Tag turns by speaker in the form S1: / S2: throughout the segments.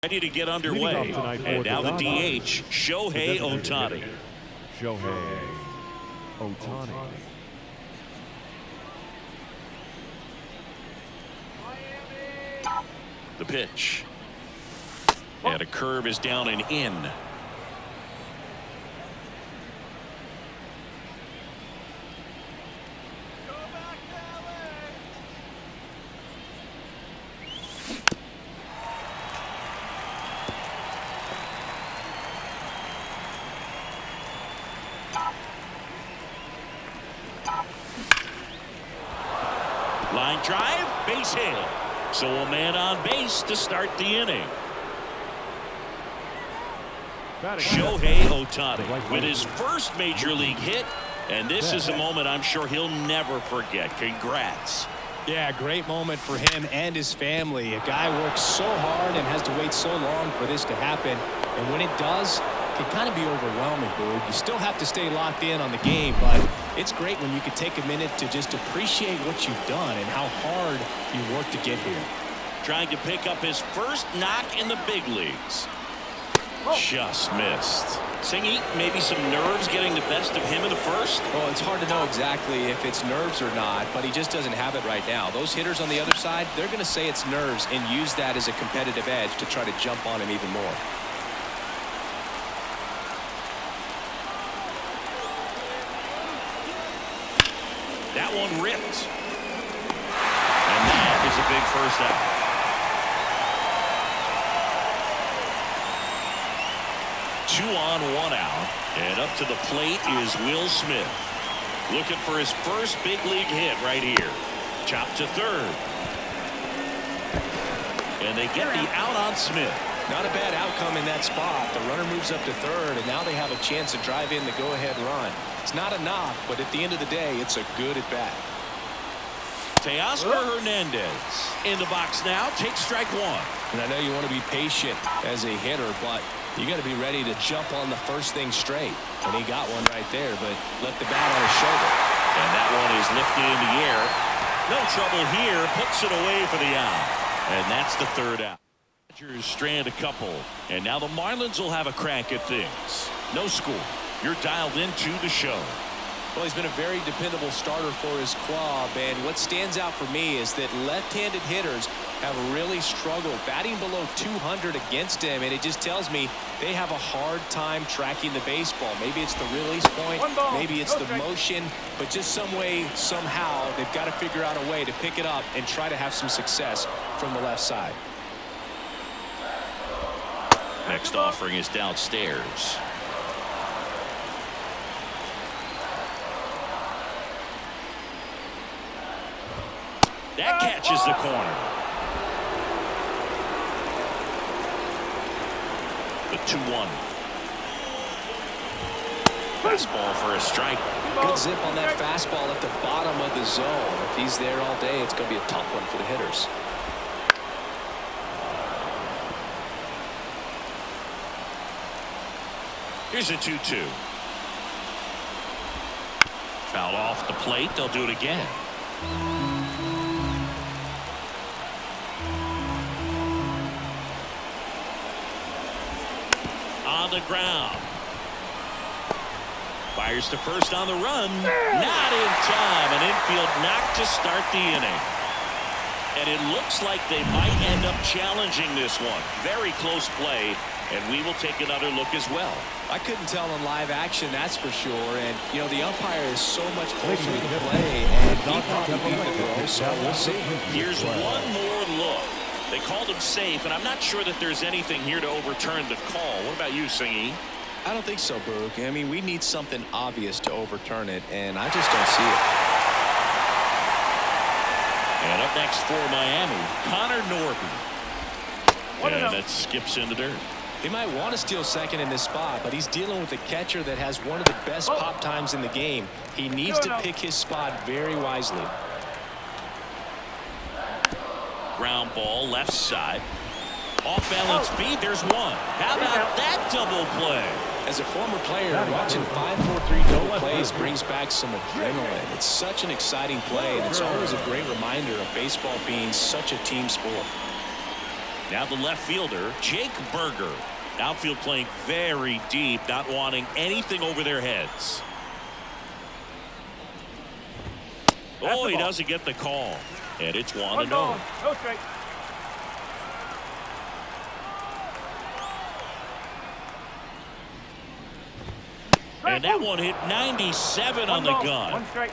S1: Ready to get underway, and now the DH, Shohei Ohtani.
S2: Shohei Ohtani.
S1: The pitch. And a curve is down and in. Line drive, base hit. So a man on base to start the inning. Shohei Ohtani with his first major league hit, and this is a moment I'm sure he'll never forget. Congrats.
S3: Yeah, great moment for him and his family. A guy works so hard and has to wait so long for this to happen, and when it does, it can kind of be overwhelming, dude. You still have to stay locked in on the game, but it's great when you can take a minute to just appreciate what you've done and how hard you worked to get here.
S1: Trying to pick up his first knock in the big leagues. Just missed. Singy, maybe some nerves getting the best of him in the first?
S3: Well, it's hard to know exactly if it's nerves or not, but he just doesn't have it right now. Those hitters on the other side, they're going to say it's nerves and use that as a competitive edge to try to jump on him even more.
S1: That one ripped. And that is a big first out. Two on, one out. And up to the plate is Will Smith. Looking for his first big league hit right here. Chop to third. And they get the out on Smith.
S3: Not a bad outcome in that spot. The runner moves up to third, and now they have a chance to drive in the go-ahead run. It's not a knock, but at the end of the day, it's a good at-bat.
S1: Teoscar Hernandez in the box now. Takes strike one.
S3: And I know you want to be patient as a hitter, but you got to be ready to jump on the first thing straight. And he got one right there, but left the bat on his shoulder.
S1: And that one is lifted in the air. No trouble here. Puts it away for the out. And that's the third out. Dodgers strand a couple. And now the Marlins will have a crack at things. No score. You're dialed into the show.
S3: Well, he's been a very dependable starter for his club, and what stands out for me is that left-handed hitters have really struggled batting below 200 against him, and it just tells me they have a hard time tracking the baseball. Maybe it's the release point, maybe it's the motion, but just some way, somehow, they've got to figure out a way to pick it up and try to have some success from the left side.
S1: Next offering is downstairs. That catches the corner. The 2-1. Fastball for a strike.
S3: Good zip on that fastball at the bottom of the zone. If he's there all day, it's going to be a tough one for the hitters.
S1: Here's a 2-2. Foul off the plate. They'll do it again. On the ground. Fires to first on the run. Not in time. An infield knock to start the inning. And it looks like they might end up challenging this one. Very close play. And we will take another look as well.
S3: I couldn't tell in live action, that's for sure. And, you know, the umpire is so much closer to the play. And he probably beat the throw, so we'll see.
S1: Here's one more look. They called him safe, and I'm not sure that there's anything here to overturn the call. What about you, Singy?
S3: I don't think so, Boog. I mean, we need something obvious to overturn it, and I just don't see it.
S1: And up next for Miami, Connor Norby. And that skips in the dirt.
S3: He might want to steal second in this spot, but he's dealing with a catcher that has one of the best pop times in the game. He needs to pick his spot very wisely.
S1: Ground ball left side. Off balance feed. There's one. How about that double play?
S3: As a former player, watching 5-4-3 double plays brings back some adrenaline. It's such an exciting play, and it's always a great reminder of baseball being such a team sport.
S1: Now the left fielder, Jake Berger. Outfield playing very deep, not wanting anything over their heads. Oh, he doesn't get the call. And it's 1-0.
S4: Go straight.
S1: And that one hit 97 on the gun.
S4: One straight.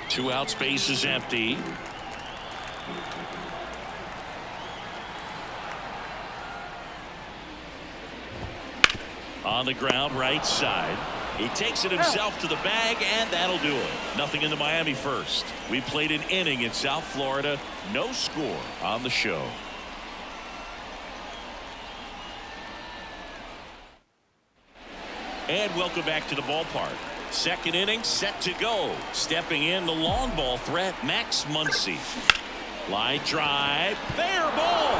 S1: Two out, space is empty. On the ground, right side. He takes it himself to the bag, and that'll do it. Nothing in the Miami first. We played an inning in South Florida. No score on the show. And welcome back to the ballpark. Second inning set to go. Stepping in, the long ball threat, Max Muncy. Line drive, fair ball.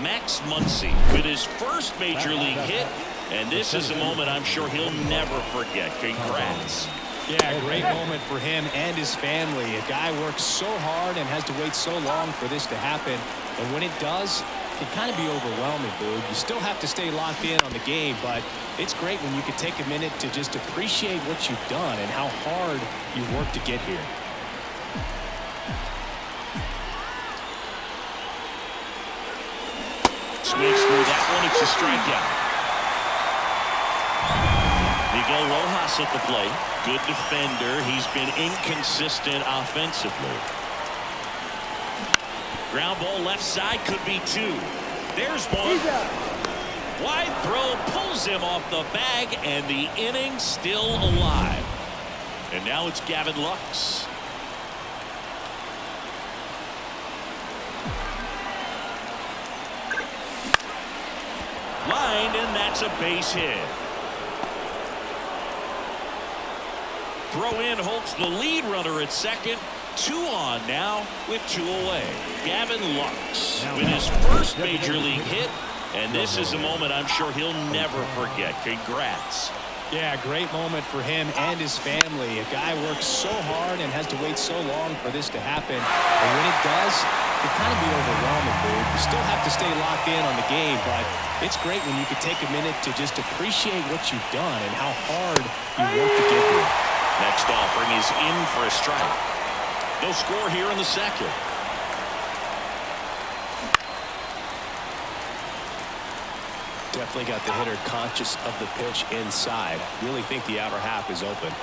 S1: Max Muncy with his first major league hit, and this is a moment I'm sure he'll never forget. Congrats.
S3: Yeah, great moment for him and his family. A guy works so hard and has to wait so long for this to happen. And when it does, it can kind of be overwhelming, Boog. You still have to stay locked in on the game, but it's great when you can take a minute to just appreciate what you've done and how hard you worked to get here.
S1: Swings through that one. It's a strikeout. Miguel Rojas at the plate. Good defender. He's been inconsistent offensively. Ground ball left side, could be two. There's one. Wide throw pulls him off the bag, and the inning still alive. And now it's Gavin Lux. Line, and that's a base hit. Throw in holds the lead runner at second. 2 on now with 2 away. Gavin Lux with his first major league hit, and this is a moment I'm sure he'll never forget. Congrats.
S3: Yeah, great moment for him and his family. A guy works so hard and has to wait so long for this to happen. And when it does, it can kind of be overwhelming, dude. You still have to stay locked in on the game, but it's great when you can take a minute to just appreciate what you've done and how hard you worked to get here.
S1: Next offering is in for a strike. No score here in the second.
S3: Definitely got the hitter conscious of the pitch inside. Really think the outer half is open.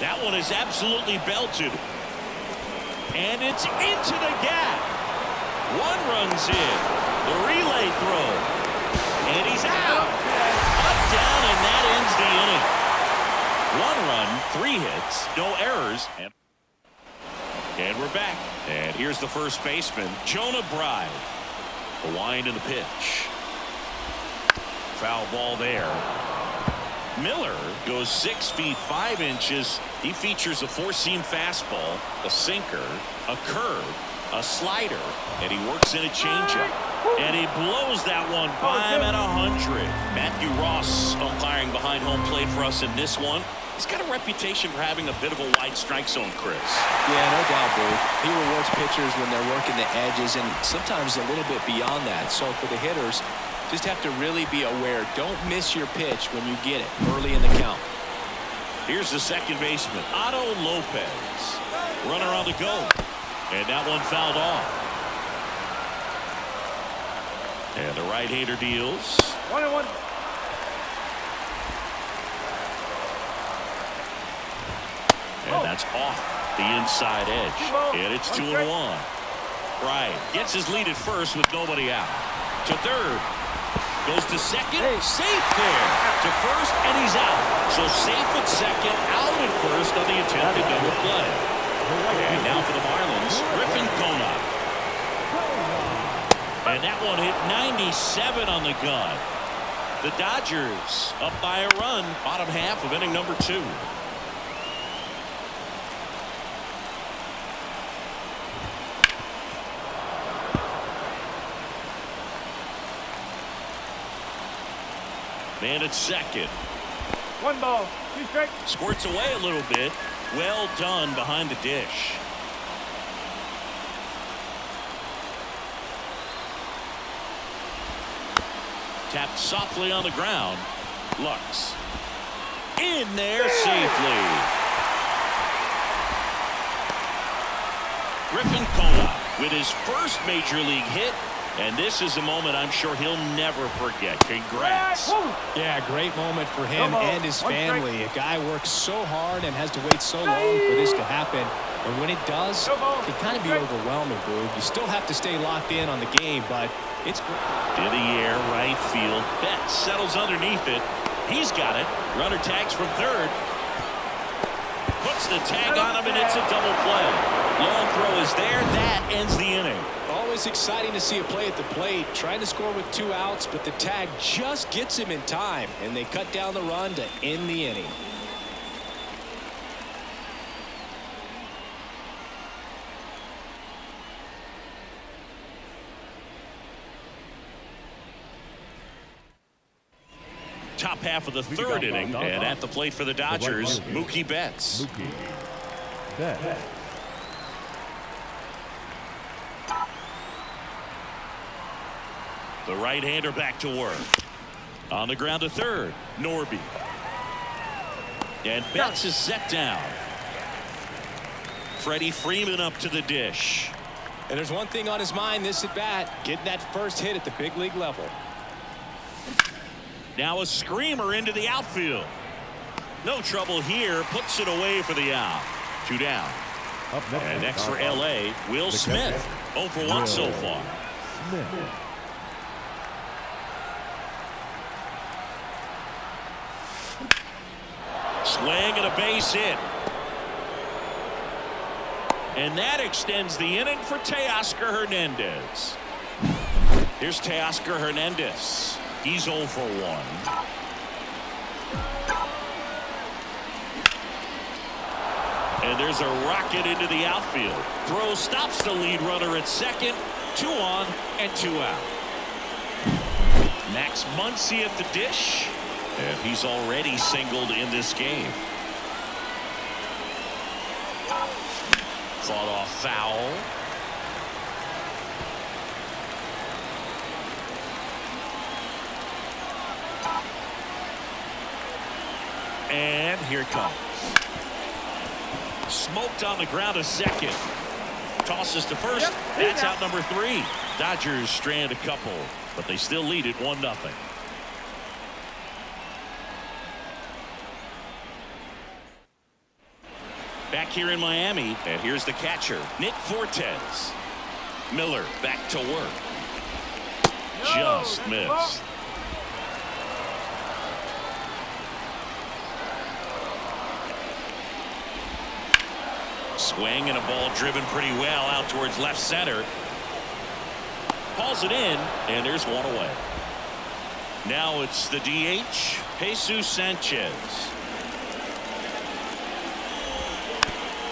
S1: That one is absolutely belted. And it's into the gap. One runs in. The relay throw. And he's out. Up, down, and that ends the inning. 1 run, 3 hits, no errors. And we're back. And here's the first baseman, Jonah Bride. The wind and the pitch. Foul ball there. Miller goes 6 feet 5 inches. He features a 4-seam fastball, a sinker, a curve, a slider, and he works in a changeup. And he blows that one by him at 100. Matthew Ross umpiring behind home plate for us in this one. He's got a reputation for having a bit of a wide strike zone, Chris.
S3: Yeah, no doubt, Boo. He rewards pitchers when they're working the edges and sometimes a little bit beyond that. So for the hitters, just have to really be aware. Don't miss your pitch when you get it early in the count.
S1: Here's the second baseman, Otto Lopez. Runner on the go. And that one fouled off. And the right-hander deals.
S4: 1-1.
S1: And that's off the inside edge. And it's 2-1. Bryant gets his lead at first with nobody out. To third. Goes to second. Safe there. To first, and he's out. So safe at second, out at first on the attempted double play. And now for the Marlins, Griffin Conant. And that one hit 97 on the gun. The Dodgers up by a run, bottom half of inning number 2. Man at second.
S2: 1 ball, 2 strikes.
S1: Squirts away a little bit. Well done behind the dish. Tapped softly on the ground. Lux. In there safely. Griffin Kona with his first major league hit. And this is a moment I'm sure he'll never forget. Congrats.
S3: Yeah, great moment for him and his family. A guy works so hard and has to wait so long for this to happen. And when it does, it can kind of be overwhelming, Boog. You still have to stay locked in on the game, but it's great.
S1: In the air, right field. Betts settles underneath it. He's got it. Runner tags from third. Puts the tag on him, and it's a double play. Long throw is there. That ends the inning.
S3: Always exciting to see a play at the plate. Trying to score with 2 outs, but the tag just gets him in time, and they cut down the run to end the inning.
S1: Top half of the third inning, and at the plate for the Dodgers, Mookie Betts.
S2: Betts.
S1: The right-hander back to work. On the ground to third, Norby. And Betts is set down. Freddie Freeman up to the dish.
S3: And there's one thing on his mind this at bat, getting that first hit at the big league level.
S1: Now a screamer into the outfield. No trouble here. Puts it away for the out. 2 down. And next for L.A., Will Smith. 0 for 1 so far.
S2: Smith.
S1: Swing and a base hit. And that extends the inning for Teoscar Hernandez. Here's Teoscar Hernandez. He's 0 for 1. And there's a rocket into the outfield. Throw stops the lead runner at second. 2 on and 2 out. Max Muncy at the dish. And he's already singled in this game. Fought off foul. And here it comes. Smoked on the ground to second. Tosses to first. That's out number 3. Dodgers strand a couple, but they still lead it 1-0. Back here in Miami, and here's the catcher, Nick Fortes. Miller back to work. Just missed. Swing and a ball driven pretty well out towards left center. Calls it in, and there's 1 away. Now it's the DH, Jesus Sanchez.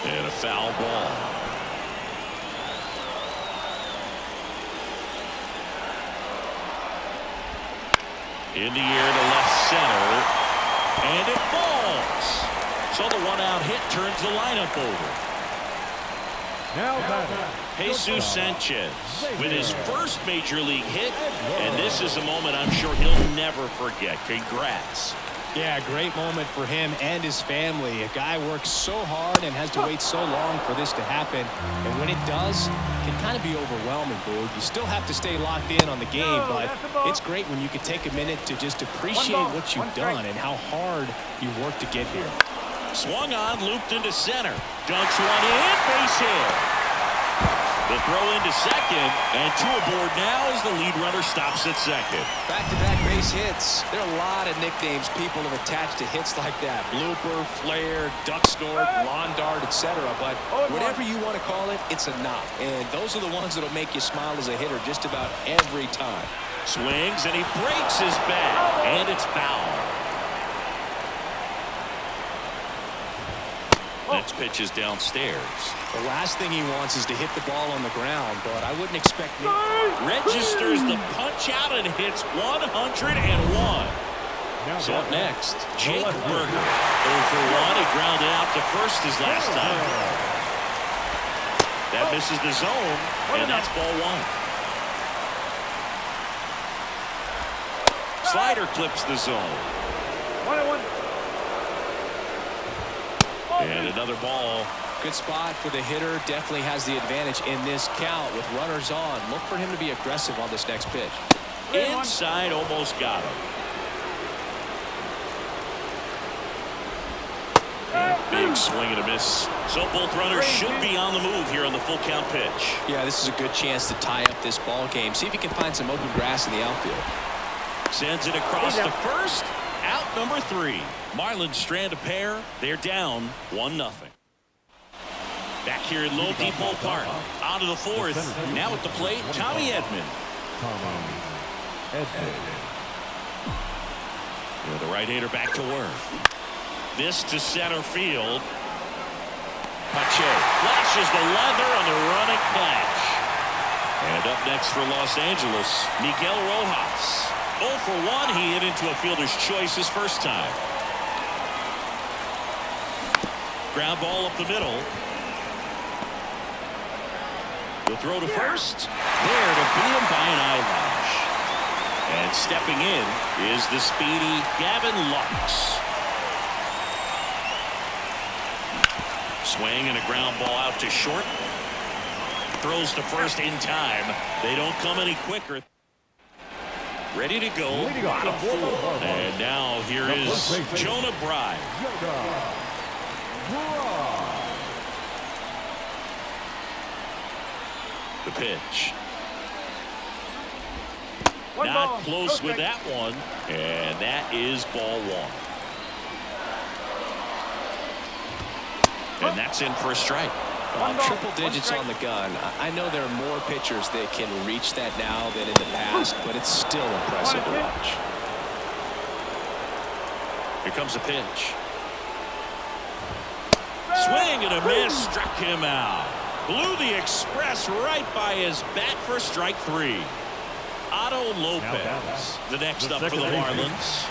S1: And a foul ball. In the air to left center. And it falls. So the 1-out hit turns the lineup over.
S2: Now batting,
S1: Jesus Sanchez with his first major league hit. And this is a moment I'm sure he'll never forget. Congrats.
S3: Yeah, great moment for him and his family. A guy works so hard and has to wait so long for this to happen. And when it does, it can kind of be overwhelming, Boog. You still have to stay locked in on the game, but it's great when you can take a minute to just appreciate what you've done and how hard you've worked to get here.
S1: Swung on, looped into center. Dunks one in, base hit. The throw into second, and 2 aboard now as the lead runner stops at second.
S3: Back-to-back base hits. There are a lot of nicknames people have attached to hits like that. Blooper, flare, duck snort, lawn dart, etc. But whatever you want to call it, it's a knock. And those are the ones that'll make you smile as a hitter just about every time.
S1: Swings, and he breaks his bat, and it's foul. Next pitch is downstairs.
S3: The last thing he wants is to hit the ball on the ground, but I wouldn't expect me.
S1: Registers the punch out and hits 101. So up next, Jake Berger. 0 for 1. He grounded out to first his last time. That misses the zone, and that's ball 1. Slider clips the zone.
S2: 1-1.
S1: And another ball.
S3: Good spot for the hitter. Definitely has the advantage in this count with runners on. Look for him to be aggressive on this next pitch.
S1: Inside, almost got him. And a big swing and a miss. So both runners should be on the move here on the full count pitch.
S3: Yeah, this is a good chance to tie up this ball game. See if he can find some open grass in the outfield.
S1: Sends it across to first. Out number 3. Marlins strand a pair. They're down 1-0. Back here at Lone Depot Park. On to the 4th. Now at the plate, Tommy Edman. The right-hander back to work. This to center field. Pache flashes the leather on the running catch. And up next for Los Angeles, Miguel Rojas. 0 for 1. He hit into a fielder's choice his first time. Ground ball up the middle. The throw to first. There to beat him by an eyelash. And stepping in is the speedy Gavin Lux. Swing and a ground ball out to short. Throws to first in time. They don't come any quicker. Ready to go. Bottom 4. And now here is Jonah Bride. The pitch. Not close with that one. And that is ball 1. And that's in for a strike.
S3: Triple digits on the gun. I know there are more pitchers that can reach that now than in the past, but it's still impressive to watch.
S1: Here comes a pitch. Swing and a miss. Struck him out. Blew the express right by his bat for strike 3. Otto Lopez, the next up for the Marlins.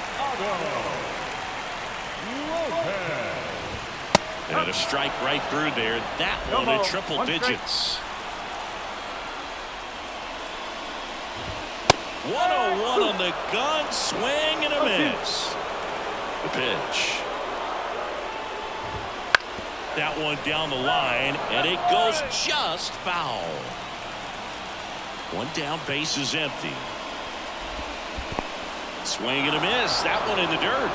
S1: And a strike right through there. That one at triple digits. 101 on the gun. Swing and a miss. The pitch. That one down the line, and it goes just foul. One down, base is empty. Swing and a miss. That one in the dirt.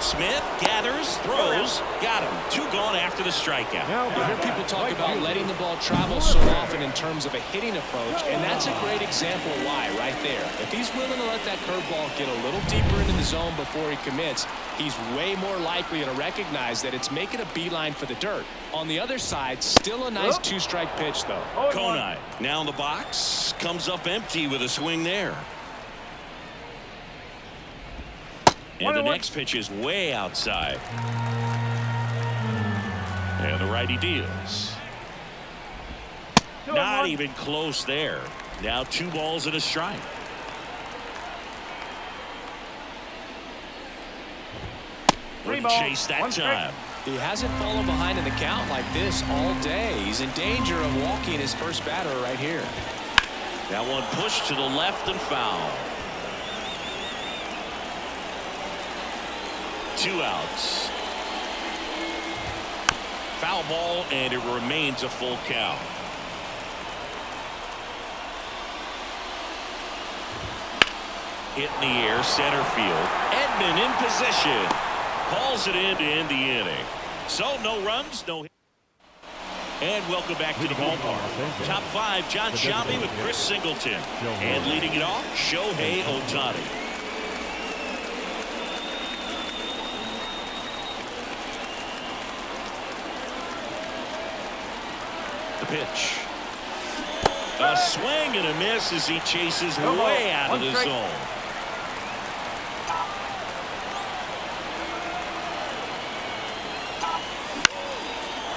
S1: Smith gathers, throws, got him. 2 gone after the strikeout.
S3: You hear people talk about letting the ball travel so often in terms of a hitting approach, and that's a great example of why right there. If he's willing to let that curveball get a little deeper into the zone before he commits, he's way more likely to recognize that it's making a beeline for the dirt. On the other side, still a nice 2-strike pitch, though.
S1: Konai now in the box, comes up empty with a swing there. And the next pitch is way outside. And the righty deals. Not even close there. Now 2 balls and a strike. Wouldn't chase that time.
S3: He hasn't fallen behind in the count like this all day. He's in danger of walking his first batter right here.
S1: That one pushed to the left and foul. 2 outs. Foul ball, and it remains a full count. Hit in the air, center field. Edman in position. Hauls it in to end the inning. So no runs, no hits. And welcome back to the ballpark. Top 5, John Shelby with Chris Singleton. And leading it off, Shohei Ohtani. The pitch. A swing and a miss as he chases way out of the zone.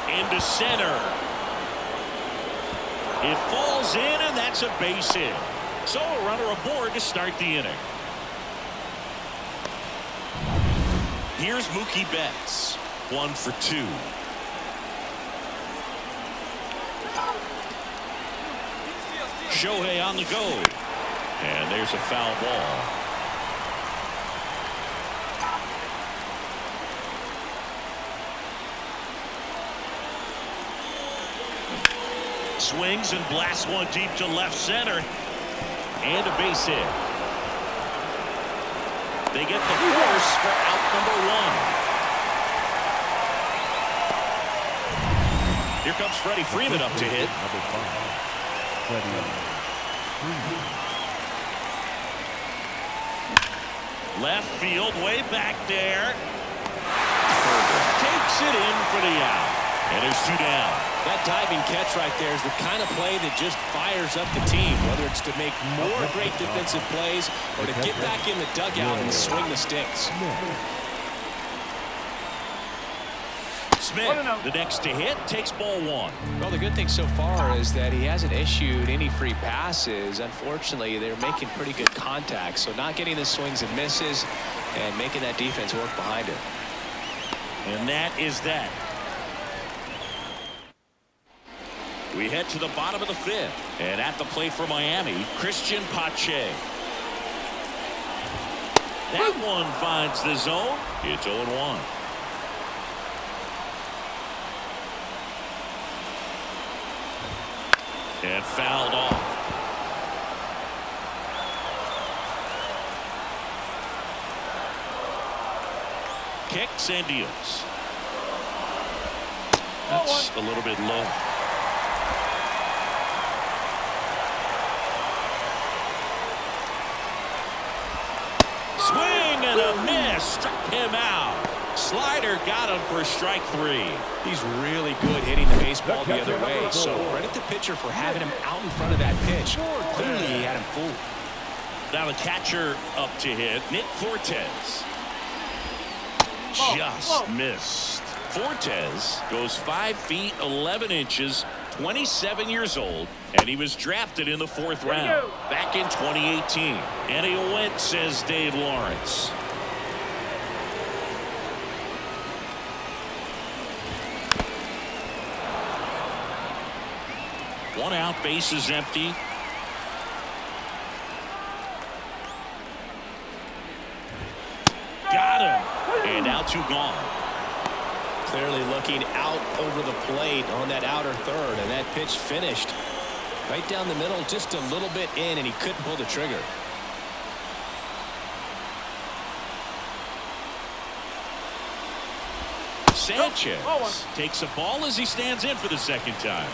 S1: Into center. It falls in, and that's a base hit. So a runner aboard to start the inning. Here's Mookie Betts. 1 for 2. Shohei on the go. And there's a foul ball. Swings and blasts one deep to left center. And a base hit. They get the force for out number 1. Here comes Freddie Freeman up to hit. Left field, way back there. Takes it in for the out. And there's 2 down.
S3: That diving catch right there is the kind of play that just fires up the team, whether it's to make more great defensive plays or to get back in the dugout and swing the sticks.
S1: Smith, the next to hit, takes ball 1.
S3: Well, the good thing so far is that he hasn't issued any free passes. Unfortunately, they're making pretty good contact, so not getting the swings and misses and making that defense work behind it.
S1: And that is that. We head to the bottom of the 5th, and at the plate for Miami, Christian Pache. That one finds the zone. It's 0-1. And fouled off. Kicks and deals. That's a little bit low. Swing and a miss. Struck him out. Slider got him for strike 3.
S3: He's really good hitting the baseball the other way, so credit the pitcher for having him out in front of that pitch. Clearly he had him fooled.
S1: Now the catcher up to hit, Nick Fortes. Just missed. Fortes goes 5 feet 11 inches, 27 years old, and he was drafted in the 4th round back in 2018. And he went, says Dave Lawrence. One out, base is empty. Got him. And now 2 gone.
S3: Clearly looking out over the plate on that outer third, and that pitch finished right down the middle, just a little bit in, and he couldn't pull the trigger.
S1: Sanchez takes a ball as he stands in for the 2nd time.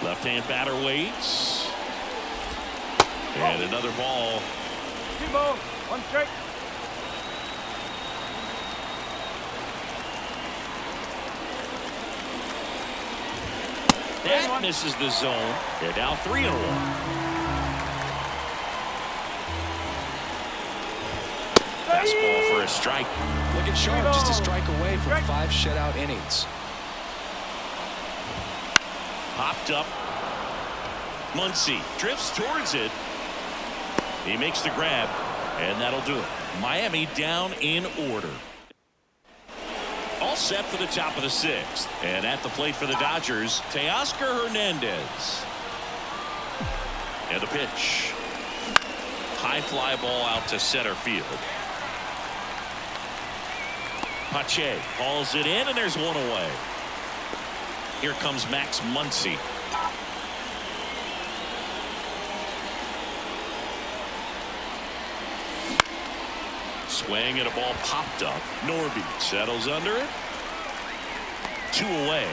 S1: Left-hand batter waits. And another ball.
S2: 2 balls, 1 strike.
S1: That misses the zone. They're now 3-1. Fastball for a strike.
S3: Looking sharp, just a strike away from 5 shutout innings.
S1: Popped up. Muncy drifts towards it. He makes the grab, and that'll do it. Miami down in order. All set for the top of the 6th. And at the plate for the Dodgers, Teoscar Hernandez. And the pitch. High fly ball out to center field. Pache hauls it in, and there's 1 away. Here comes Max Muncy. Swing and a ball popped up. Norby settles under it. 2 away.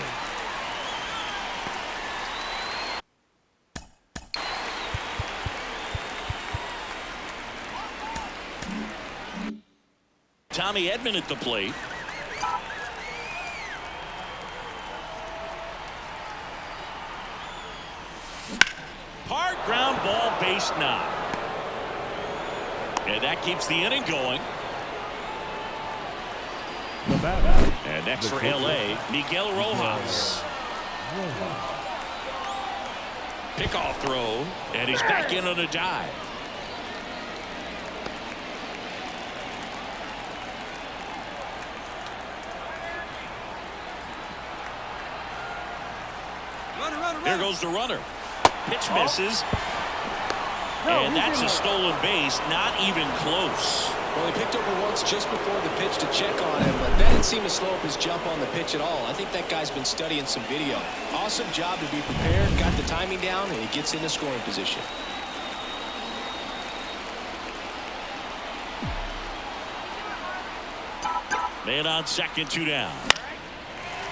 S1: Tommy Edman at the plate. Hard ground ball, base knock. And that keeps the inning going.
S2: The batter.
S1: And And next for L.A., Miguel Rojas. Pickoff throw, and he's back in on a dive. There goes the runner. Pitch misses. And that's a stolen base, not even close.
S3: Well, he picked over once just before the pitch to check on him, but that didn't seem to slow up his jump on the pitch at all. I think that guy's been studying some video. Awesome job to be prepared, got the timing down, and he gets into scoring position.
S1: Man on second, 2 down.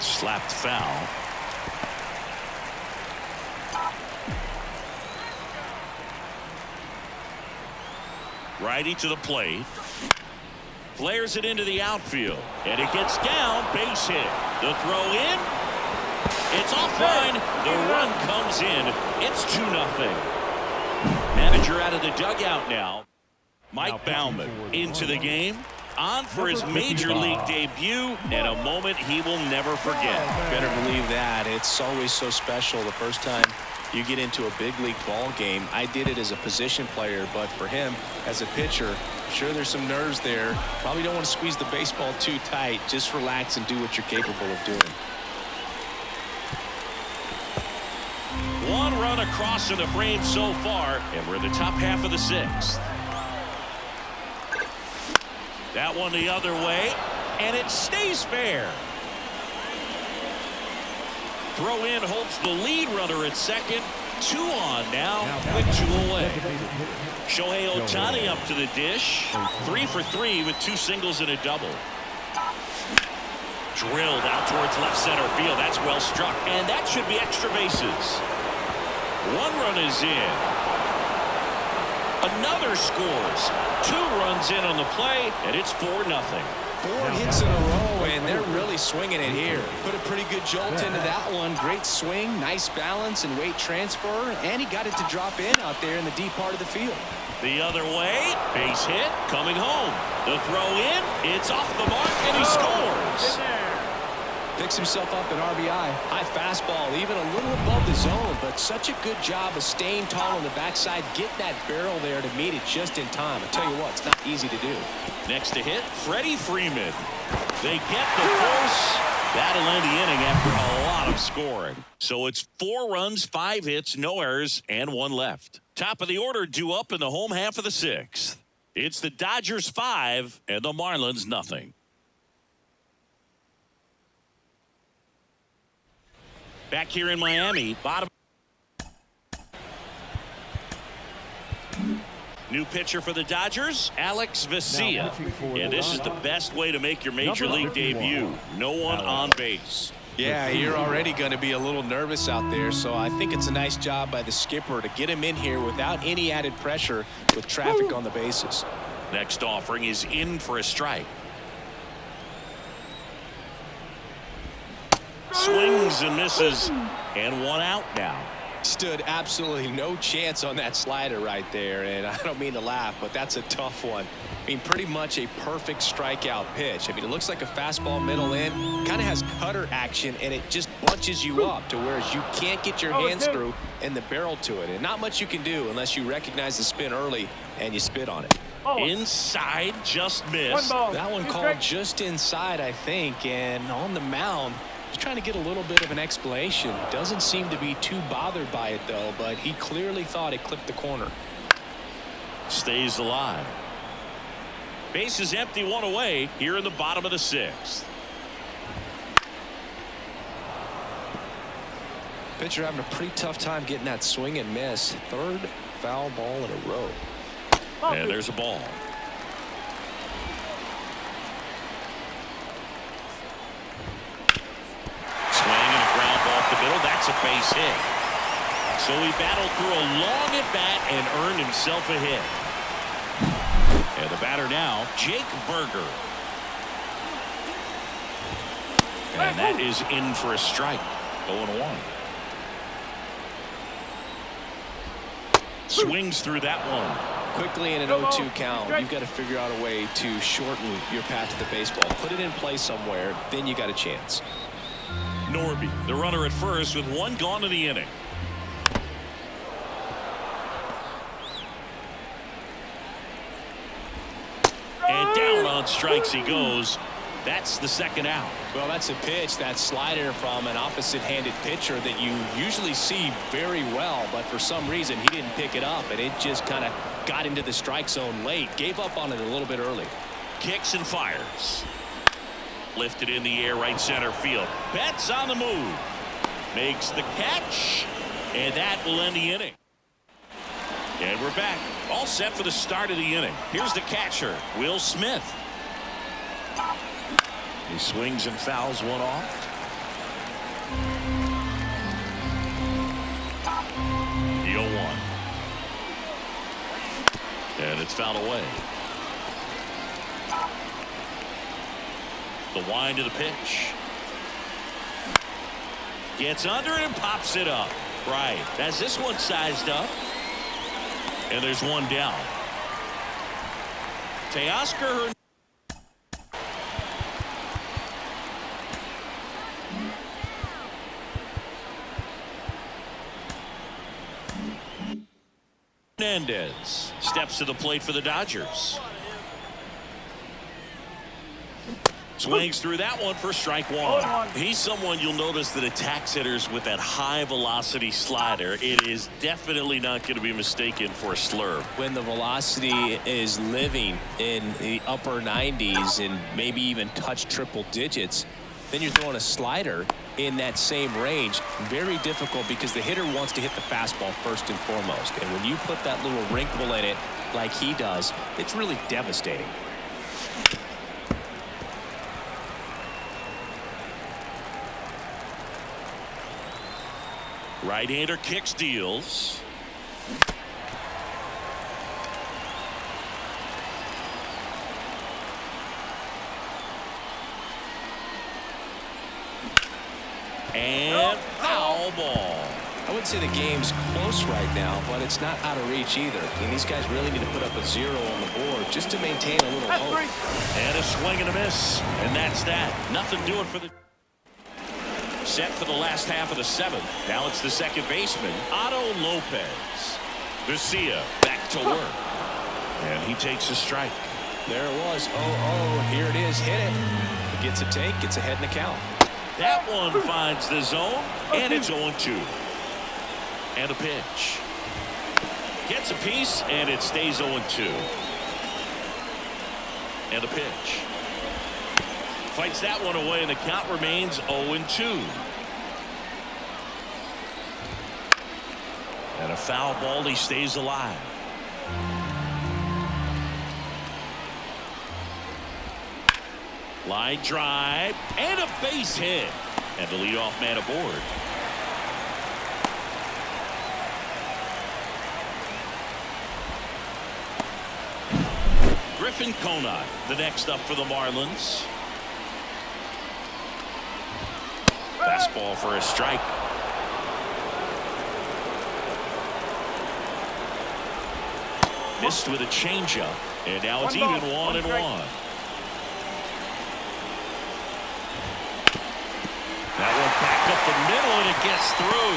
S1: Slapped foul. Righty to the plate. Flares it into the outfield. And it gets down. Base hit. The throw in. It's offline. The run comes in. It's 2-0. Manager out of the dugout now. Mike Baumann into the game. On for his major league debut, and a moment he will never forget.
S3: Better believe that. It's always so special the first time you get into a big league ball game. I did it as a position player, but for him as a pitcher, sure there's some nerves there. Probably don't want to squeeze the baseball too tight. Just relax and do what you're capable of doing.
S1: One run across in the frame so far, and we're in the top half of the 6th. That one the other way, and it stays fair. Throw in hopes the lead runner at second. 2 on now with 2 away. Shohei Ohtani up to the dish. 3 for 3 with 2 singles and a double. Drilled out towards left center field. That's well struck, and that should be extra bases. 1 run is in. Another scores. 2 runs in on the play, and it's 4-0.
S3: 4 hits in a row, and they're really swinging it here. Put a pretty good jolt into that one. Great swing, nice balance and weight transfer, and he got it to drop in out there in the deep part of the field.
S1: The other way, base hit, coming home. The throw in, it's off the mark, and he scores.
S3: Picks himself up an RBI. High fastball, even a little above the zone, but such a good job of staying tall on the backside, getting that barrel there to meet it just in time. I tell you what, it's not easy to do.
S1: Next to hit, Freddie Freeman. They get the force. That'll end the inning after a lot of scoring. So it's 4 runs, 5 hits, no errors, and 1 left. Top of the order due up in the home half of the 6th. It's the Dodgers 5 and the Marlins 0. Back here in Miami, bottom. New pitcher for the Dodgers, Alex Vesia. And this is the best way to make your major league debut. No one on base.
S3: Yeah, you're already going to be a little nervous out there, so I think it's a nice job by the skipper to get him in here without any added pressure with traffic on the bases.
S1: Next offering is in for a strike. Swings and misses, and 1 out now.
S3: Stood absolutely no chance on that slider right there, and I don't mean to laugh, but that's a tough one. I mean, pretty much a perfect strikeout pitch. I mean, it looks like a fastball middle in, kind of has cutter action, and it just bunches you up to where you can't get your hands through and the barrel to it, and not much you can do unless you recognize the spin early and you spit on it.
S1: Inside, just missed.
S3: That one called just inside, I think, and on the mound, he's trying to get a little bit of an explanation. Doesn't seem to be too bothered by it, though, but he clearly thought it clipped the corner.
S1: Stays alive. Base is empty, 1 away here in the bottom of the 6th.
S3: Pitcher having a pretty tough time getting that swing and miss. 3rd foul ball in a row.
S1: And there's a ball. Middle, that's a base hit. So he battled through a long at bat and earned himself a hit. And the batter now, Jake Berger. And that is in for a strike. 0-1. Swings through that one.
S3: Quickly in an 0-2 count, you've got to figure out a way to shorten your path to the baseball. Put it in play somewhere, then you got a chance.
S1: Norby, the runner at first with one gone in the inning. And down on strikes he goes. That's the second out.
S3: Well, that's a pitch, that slider from an opposite-handed pitcher that you usually see very well, but for some reason he didn't pick it up, and it just kind of got into the strike zone late. Gave up on it a little bit early.
S1: Kicks and fires. Lifted in the air, right center field. Betts on the move. Makes the catch, and that will end the inning. And we're back, all set for the start of the inning. Here's the catcher, Will Smith. He swings and fouls one off. The 0-1. And it's fouled away. The wind of the pitch. Gets under it and pops it up. Right. Has this one sized up. And there's one down. Teoscar Hernandez steps to the plate for the Dodgers. Swings through that one for strike one. He's someone you'll notice that attacks hitters with that high velocity slider. It is definitely not going to be mistaken for a slurve.
S3: When the velocity is living in the upper 90s and maybe even touch triple digits, then you're throwing a slider in that same range. Very difficult because the hitter wants to hit the fastball first and foremost. And when you put that little wrinkle in it like he does, it's really devastating.
S1: Right-hander kicks, deals. And foul ball.
S3: I wouldn't say the game's close right now, but it's not out of reach either. And these guys really need to put up a 0 on the board just to maintain a little hope.
S1: And a swing and a miss. And that's that. Nothing doing for the... Set for the last half of the 7th. Now it's the second baseman, Otto Lopez. Garcia back to work. And he takes a strike.
S3: There it was. Oh, here it is. Hit it. He gets a take, gets ahead in the count.
S1: That one finds the zone, and it's 0-2. And a pitch. Gets a piece, and it stays 0-2. And a pitch. Fights that one away, and the count remains 0-2. And a foul ball, he stays alive. Line drive, and a base hit. And the leadoff man aboard. Griffin Conant, the next up for the Marlins. Fastball for a strike. Missed with a changeup, and now it's even 1-1. That one back up the middle, and it gets through.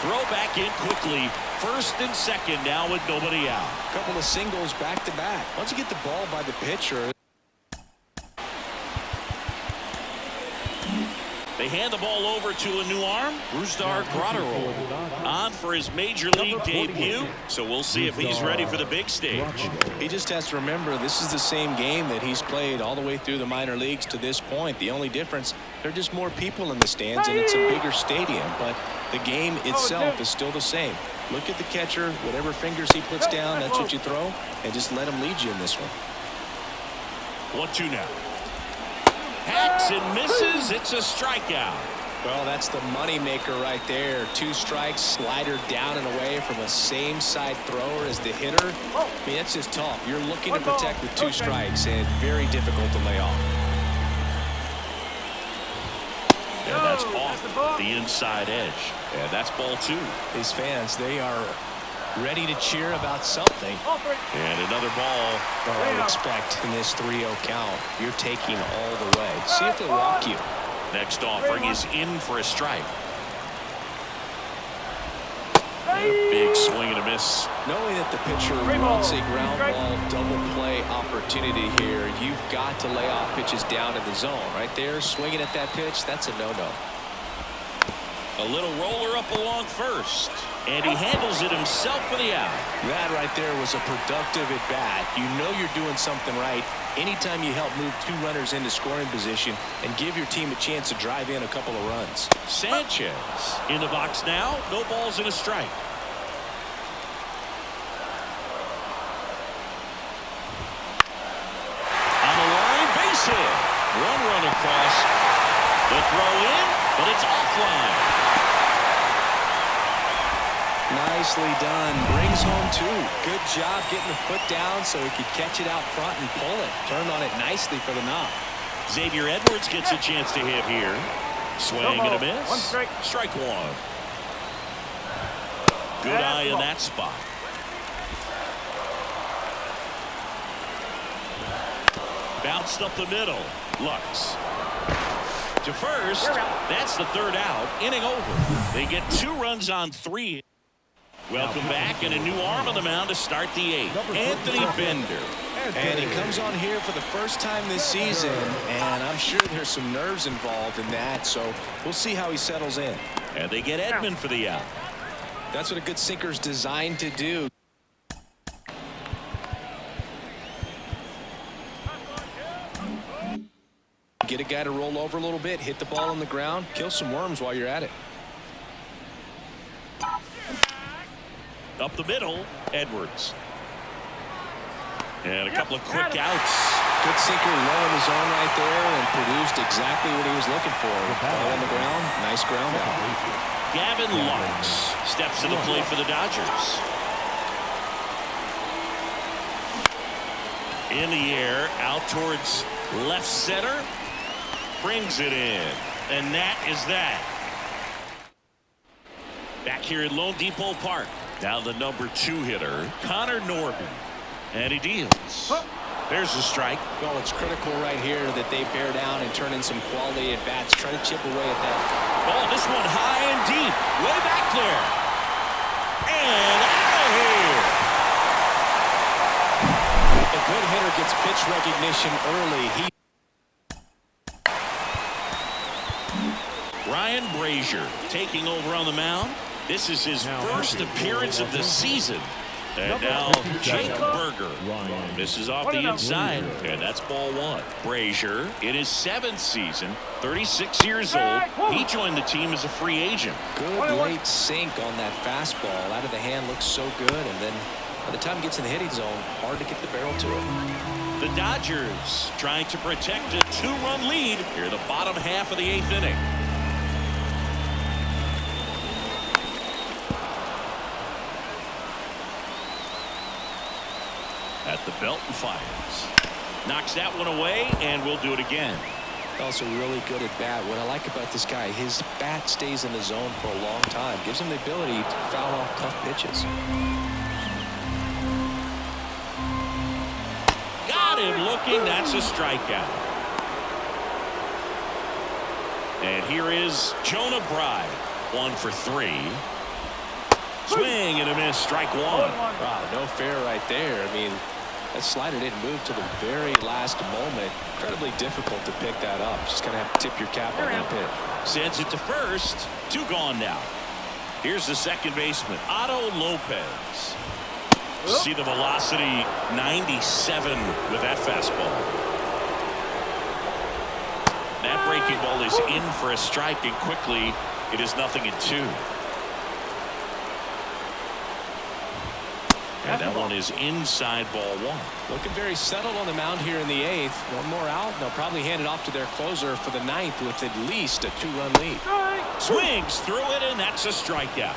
S1: Throw back in quickly. First and second now with nobody out.
S3: A couple of singles back to back. Once you get the ball by the pitcher.
S1: They hand the ball over to a new arm, Brusdar Graterol, on for his major league debut. So we'll see if he's ready for the big stage.
S3: He just has to remember this is the same game that he's played all the way through the minor leagues to this point. The only difference, there are just more people in the stands and it's a bigger stadium, but the game itself is still the same. Look at the catcher, whatever fingers he puts down, that's what you throw, and just let him lead you in this one.
S1: 1-2 now. Hacks and misses. It's a strikeout.
S3: Well, that's the money maker right there. 2 strikes, slider down and away from a same side thrower as the hitter. I mean, that's just tough. You're looking to protect with 2 strikes and very difficult to lay off.
S1: And that's off the inside edge. And that's ball 2.
S3: These fans, they are ready to cheer about something.
S2: All three.
S1: And another ball.
S3: Well, I would expect in this 3-0 count, you're taking all the way. See if they walk you.
S1: Next offering is in for a strike. And a big swing and a miss.
S3: Knowing that the pitcher wants a ground ball double play opportunity here, you've got to lay off pitches down in the zone. Right there, swinging at that pitch, that's a no-no.
S1: A little roller up along first. And he handles it himself for the out.
S3: That right there was a productive at bat. You know you're doing something right anytime you help move 2 runners into scoring position and give your team a chance to drive in a couple of runs.
S1: Sanchez in the box now. No balls and a strike. On the line, base hit. 1 run across. The throw in, but it's offline.
S3: Nicely done. Brings home 2. Good job getting the foot down so he could catch it out front and pull it. Turned on it nicely for the knock.
S1: Xavier Edwards gets a chance to hit here. Swing and a miss.
S2: 1 strike.
S1: Strike 1. Good eye in that spot. Bounced up the middle. Lux to first. That's the 3rd out. Inning over. They get 2 runs on 3. Welcome back, and a new arm on the mound to start the 8th. Anthony Bender.
S3: And he comes on here for the first time this season, and I'm sure there's some nerves involved in that, so we'll see how he settles in.
S1: And they get Edman for the out.
S3: That's what a good sinker's designed to do. Get a guy to roll over a little bit, hit the ball on the ground, kill some worms while you're at it.
S1: Up the middle, Edwards. And a couple of quick outs.
S3: Good sinker low in the zone right there and produced exactly what he was looking for. Ball on the ground, nice ground out.
S1: Gavin Lux steps to the plate for the Dodgers. In the air, out towards left center. Brings it in. And that is that. Back here at Lone Depot Park. Now the number 2 hitter, Connor Norby. And he deals. There's the strike.
S3: Well, it's critical right here that they bear down and turn in some quality at bats. Try to chip away at that.
S1: Oh, this one high and deep. Way back there. And out of here.
S3: A good hitter gets pitch recognition early.
S1: Ryan Brazier taking over on the mound. This is his first appearance of the season. And now Jake Berger. This is off the inside, and that's ball 1. Brazier in his 7th season, 36 years old. He joined the team as a free agent.
S3: Good late sink on that fastball. Out of the hand looks so good, and then by the time it gets in the hitting zone, hard to get the barrel to it.
S1: The Dodgers trying to protect a 2-run lead here in the bottom half of the 8th inning. At the belt and fires. Knocks that one away, and we'll do it again.
S3: Also really good at bat. What I like about this guy, his bat stays in the zone for a long time. Gives him the ability to foul off tough pitches.
S1: Got him looking. That's a strikeout. And here is Jonah Bride. 1 for 3. Swing and a miss. Strike 1.
S3: Wow, no fair right there. I mean, that slider didn't move to the very last moment. Incredibly difficult to pick that up. Just going to have to tip your cap on that pitch.
S1: Sends it to first. 2 gone now. Here's the second baseman, Otto Lopez. See the velocity, 97 with that fastball. That breaking ball is in for a strike, and quickly it is 0-2. And that one is inside ball 1.
S3: Looking very settled on the mound here in the 8th. One more out, and they'll probably hand it off to their closer for the 9th with at least a 2-run lead.
S1: Swings through it, and that's a strikeout.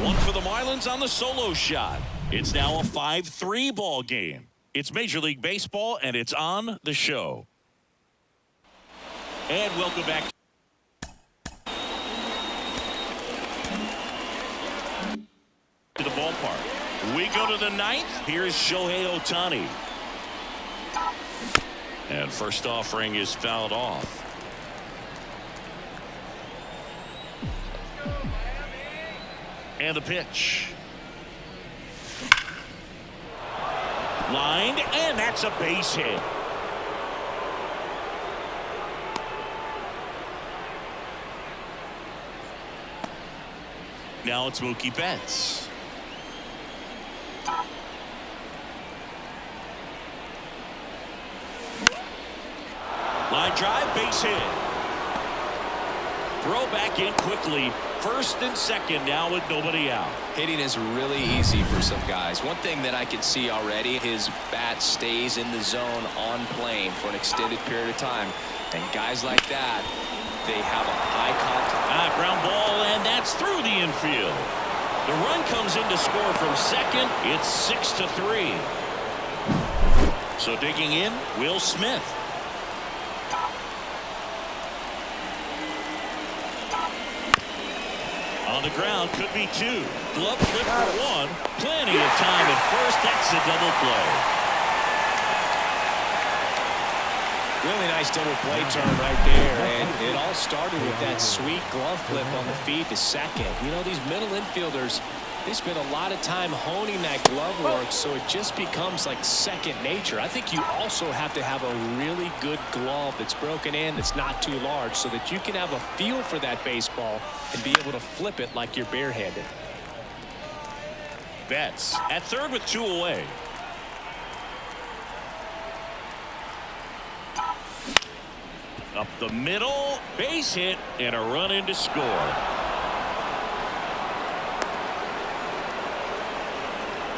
S1: 1 for the Marlins on the solo shot. It's now a 5-3 ball game. It's Major League Baseball, and it's on the show. And welcome back to the ballpark. We go to the ninth. Here's Shohei Ohtani. And first offering is fouled off. And the pitch. Lined, and that's a base hit. Now it's Mookie Betts. Line drive, base hit. Throw back in quickly. First and second now with nobody out.
S3: Hitting is really easy for some guys. One thing that I can see already, his bat stays in the zone on plane for an extended period of time. And guys like that, they have a high contact.
S1: Ground ball, and that's through the infield. The run comes in to score from second. It's 6-3. So digging in, Will Smith. On the ground, could be two. Glove flip for one. Plenty of time at first. That's a double play.
S3: Really nice double play turn right there. And it all started with that sweet glove flip on the feed to second. You know, these middle infielders, they spend a lot of time honing that glove work, so it just becomes like second nature. I think you also have to have a really good glove that's broken in, that's not too large, so that you can have a feel for that baseball and be able to flip it like you're barehanded.
S1: Betts at third with two away. Up the middle, base hit, and a run in to score.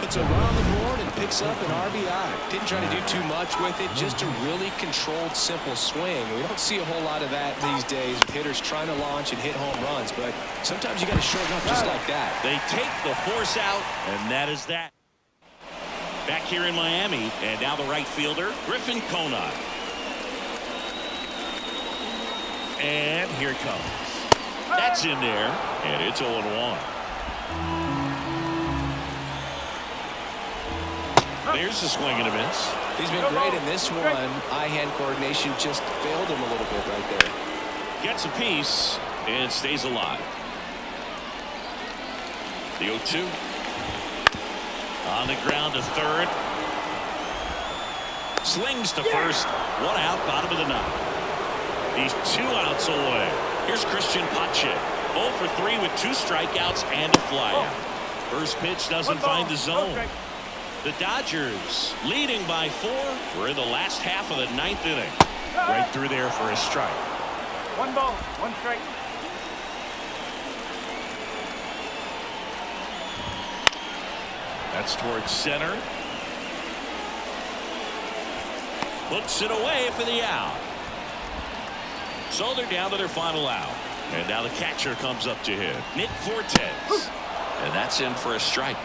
S3: Puts a run on the board and picks up an RBI. Didn't try to do too much with it, just a really controlled, simple swing. We don't see a whole lot of that these days with hitters trying to launch and hit home runs, but sometimes you got to shorten up just like that.
S1: They take the force out, and that is that. Back here in Miami, and now the right fielder, Griffin Conant. And here it comes. That's in there, and it's 0-1. There's a swing and a miss.
S3: He's been great in this one. Eye-hand coordination just failed him a little bit right there.
S1: Gets a piece and stays alive. The 0-2. On the ground to third. Slings to first. One out, bottom of the ninth. He's 2 outs away. Here's Christian Pache. 0 for 3 with 2 strikeouts and a flyout. First pitch doesn't find the zone. The Dodgers leading by 4. We're in the last half of the 9th inning. Right through there for a strike.
S2: 1 ball, 1 strike.
S1: That's towards center. Puts it away for the out. So they're down to their final out. And now the catcher comes up to hit. Nick Fortes. And that's in for a strike.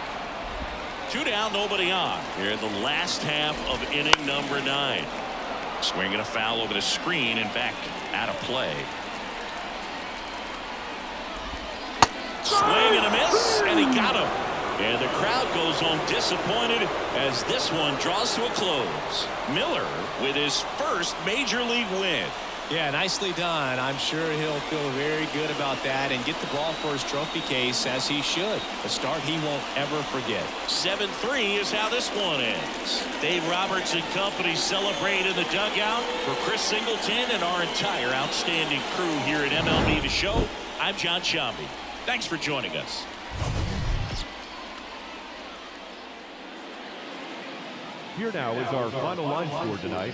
S1: 2 down, nobody on. Here in the last half of inning number 9. Swinging a foul over the screen and back out of play. Swing and a miss, and he got him. And the crowd goes home disappointed as this one draws to a close. Miller with his first major league win.
S3: Yeah, nicely done. I'm sure he'll feel very good about that and get the ball for his trophy case, as he should. A start he won't ever forget.
S1: 7-3 is how this one ends. Dave Roberts and company celebrate in the dugout. For Chris Singleton and our entire outstanding crew here at MLB The Show, I'm John Shambi. Thanks for joining us.
S4: Here now is our final line score tonight.